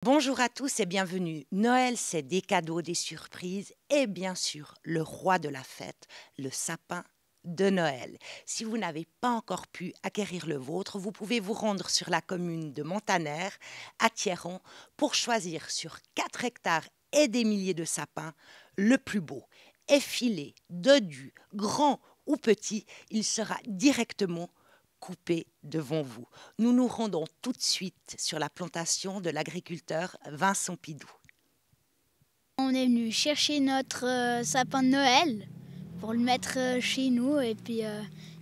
Bonjour à tous et bienvenue. Noël, c'est des cadeaux, des surprises et bien sûr le roi de la fête, le sapin de Noël. Si vous n'avez pas encore pu acquérir le vôtre, vous pouvez vous rendre sur la commune de Montaner, à Thieron, pour choisir sur 4 hectares et des milliers de sapins le plus beau. Effilé, dodu, grand ou petit, il sera directement coupé devant vous. Nous nous rendons tout de suite sur la plantation de l'agriculteur Vincent Pidou. On est venu chercher notre sapin de Noël pour le mettre chez nous et puis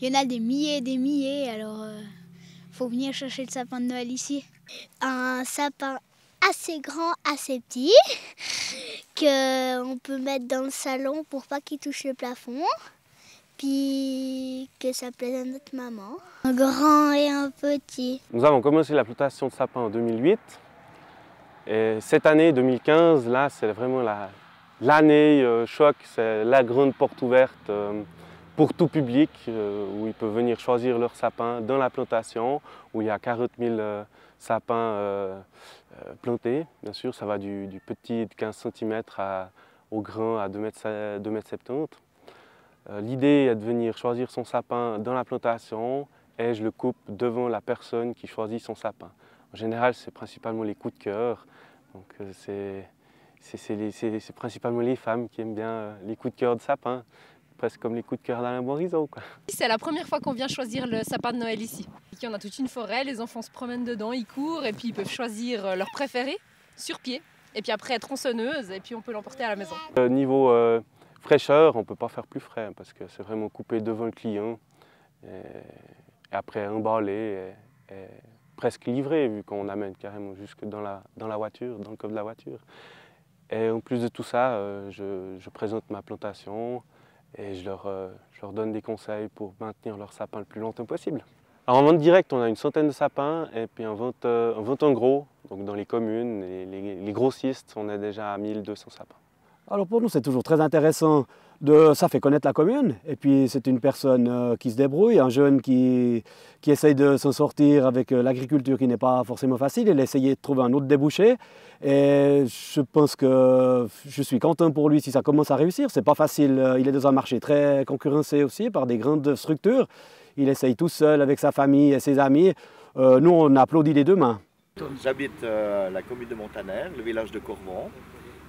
il y en a des milliers et des milliers, alors faut venir chercher le sapin de Noël ici. Un sapin assez grand, assez petit, qu'on peut mettre dans le salon pour pas qu'il touche le plafond, puis que ça plaise à notre maman. Un grand et un petit. Nous avons commencé la plantation de sapins en 2008. Et cette année, 2015, là, c'est vraiment l'année choc, c'est la grande porte ouverte pour tout public, où ils peuvent venir choisir leur sapin dans la plantation, où il y a 40 000 sapins plantés. Bien sûr, ça va du petit de 15 cm au grand à 2,70 m. L'idée est de venir choisir son sapin dans la plantation et je le coupe devant la personne qui choisit son sapin. En général, c'est principalement les coups de cœur. Donc, c'est principalement les femmes qui aiment bien les coups de cœur de sapin, presque comme les coups de cœur d'Alain Morisot, quoi. C'est la première fois qu'on vient choisir le sapin de Noël ici. Ici, on a toute une forêt, les enfants se promènent dedans, ils courent et puis ils peuvent choisir leur préféré sur pied. Et puis après, tronçonneuse et puis on peut l'emporter à la maison. Niveau fraîcheur, on ne peut pas faire plus frais parce que c'est vraiment coupé devant le client et après emballé et presque livré vu qu'on amène carrément jusque dans la voiture, dans le coffre de la voiture. Et en plus de tout ça, je présente ma plantation et je leur donne des conseils pour maintenir leur sapin le plus longtemps possible. Alors en vente directe, on a une centaine de sapins et puis en vente en gros, donc dans les communes, les grossistes, on est déjà à 1200 sapins. Alors pour nous, c'est toujours très intéressant. Ça fait connaître la commune. Et puis c'est une personne qui se débrouille, un jeune qui essaye de s'en sortir avec l'agriculture qui n'est pas forcément facile. Il a essayé de trouver un autre débouché. Et je pense que je suis content pour lui si ça commence à réussir. C'est pas facile. Il est dans un marché très concurrencé aussi par des grandes structures. Il essaye tout seul avec sa famille et ses amis. Nous, on applaudit les deux mains. J'habite la commune de Montaner, le village de Corvon.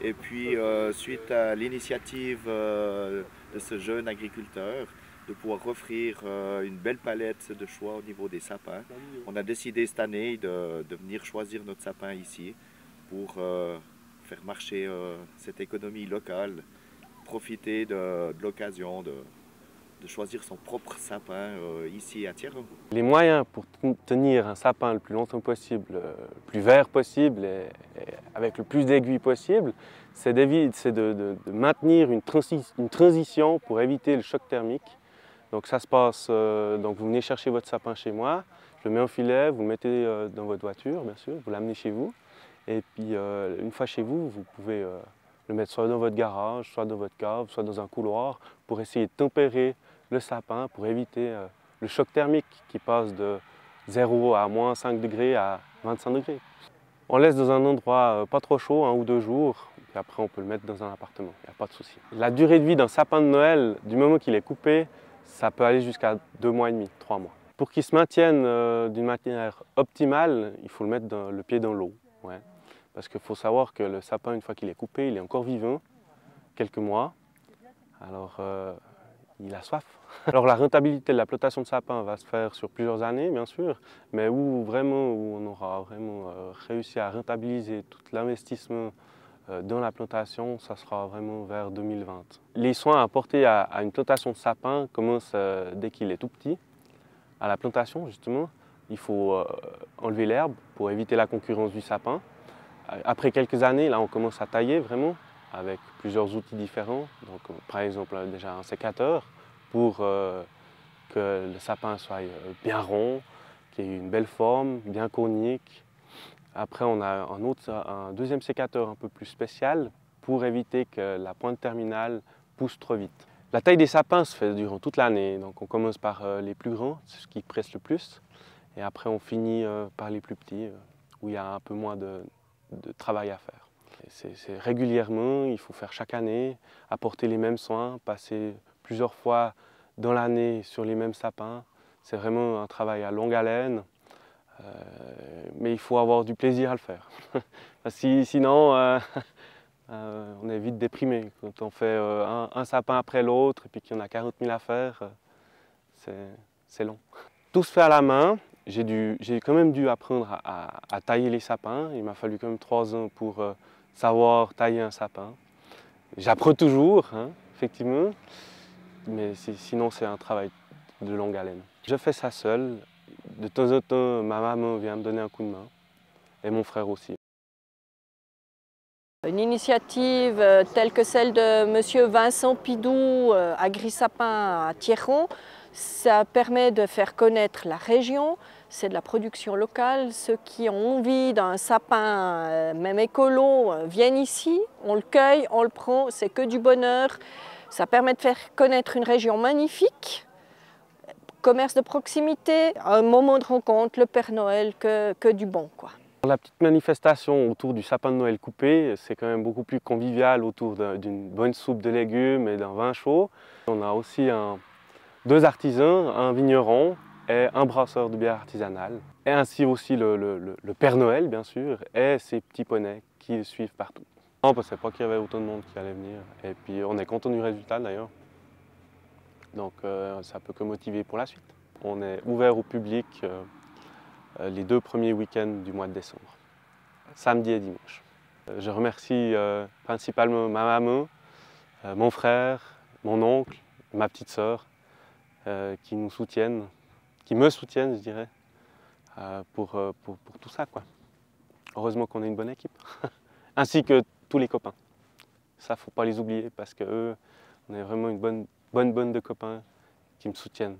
Et puis, suite à l'initiative de ce jeune agriculteur de pouvoir offrir une belle palette de choix au niveau des sapins, on a décidé cette année de venir choisir notre sapin ici pour faire marcher cette économie locale, profiter de l'occasion de choisir son propre sapin ici à Thieron. Les moyens pour tenir un sapin le plus longtemps possible, le plus vert possible et avec le plus d'aiguilles possible, c'est de maintenir une transition pour éviter le choc thermique. Donc ça se passe, donc vous venez chercher votre sapin chez moi, je le mets en filet, vous le mettez dans votre voiture bien sûr, vous l'amenez chez vous. Et puis une fois chez vous, vous pouvez le mettre soit dans votre garage, soit dans votre cave, soit dans un couloir pour essayer de tempérer le sapin pour éviter le choc thermique qui passe de 0 à moins 5 degrés à 25 degrés. On laisse dans un endroit pas trop chaud, 1 ou 2 jours, et après on peut le mettre dans un appartement, il n'y a pas de souci. La durée de vie d'un sapin de Noël, du moment qu'il est coupé, ça peut aller jusqu'à 2 mois et demi, 3 mois. Pour qu'il se maintienne d'une manière optimale, il faut le mettre le pied dans l'eau. Ouais. Parce qu'il faut savoir que le sapin, une fois qu'il est coupé, il est encore vivant, quelques mois. Alors, il a soif. Alors la rentabilité de la plantation de sapin va se faire sur plusieurs années, bien sûr, mais où on aura vraiment réussi à rentabiliser tout l'investissement dans la plantation, ça sera vraiment vers 2020. Les soins à apporter à une plantation de sapin commencent dès qu'il est tout petit. À la plantation, justement, il faut enlever l'herbe pour éviter la concurrence du sapin. Après quelques années, là, on commence à tailler vraiment avec plusieurs outils différents. Donc, par exemple, déjà un sécateur pour que le sapin soit bien rond, qu'il ait une belle forme, bien conique. Après, on a un deuxième sécateur un peu plus spécial pour éviter que la pointe terminale pousse trop vite. La taille des sapins se fait durant toute l'année. Donc, on commence par les plus grands, c'est ce qui presse le plus. Et après, on finit par les plus petits, où il y a un peu moins de travail à faire. C'est régulièrement, il faut faire chaque année, apporter les mêmes soins, passer plusieurs fois dans l'année sur les mêmes sapins. C'est vraiment un travail à longue haleine, mais il faut avoir du plaisir à le faire. Sinon, on est vite déprimé. Quand on fait un sapin après l'autre et puis qu'il y en a 40 000 à faire, c'est long. Tout se fait à la main. J'ai quand même dû apprendre à tailler les sapins. Il m'a fallu quand même 3 ans pour savoir tailler un sapin. J'apprends toujours, hein, effectivement, mais sinon c'est un travail de longue haleine. Je fais ça seul. De temps en temps, ma maman vient me donner un coup de main, et mon frère aussi. Une initiative telle que celle de M. Vincent Pidou, Agri-Sapin à Thieron, ça permet de faire connaître la région, c'est de la production locale. Ceux qui ont envie d'un sapin, même écolo, viennent ici, on le cueille, on le prend, c'est que du bonheur. Ça permet de faire connaître une région magnifique, commerce de proximité, un moment de rencontre, le Père Noël, que du bon, quoi. La petite manifestation autour du sapin de Noël coupé, c'est quand même beaucoup plus convivial autour d'une bonne soupe de légumes et d'un vin chaud. On a aussi 2 artisans, un vigneron et un brasseur de bière artisanale. Et ainsi aussi le Père Noël, bien sûr, et ses petits poneys qui le suivent partout. On ne pensait pas qu'il y avait autant de monde qui allait venir. Et puis on est content du résultat d'ailleurs. Donc ça peut que motiver pour la suite. On est ouvert au public les 2 premiers week-ends du mois de décembre, samedi et dimanche. Je remercie principalement ma maman, mon frère, mon oncle, ma petite sœur, qui nous soutiennent, qui me soutiennent, je dirais, pour tout ça, quoi. Heureusement qu'on est une bonne équipe, ainsi que tous les copains. Ça, faut pas les oublier parce qu'eux, on est vraiment une bonne bande de copains qui me soutiennent.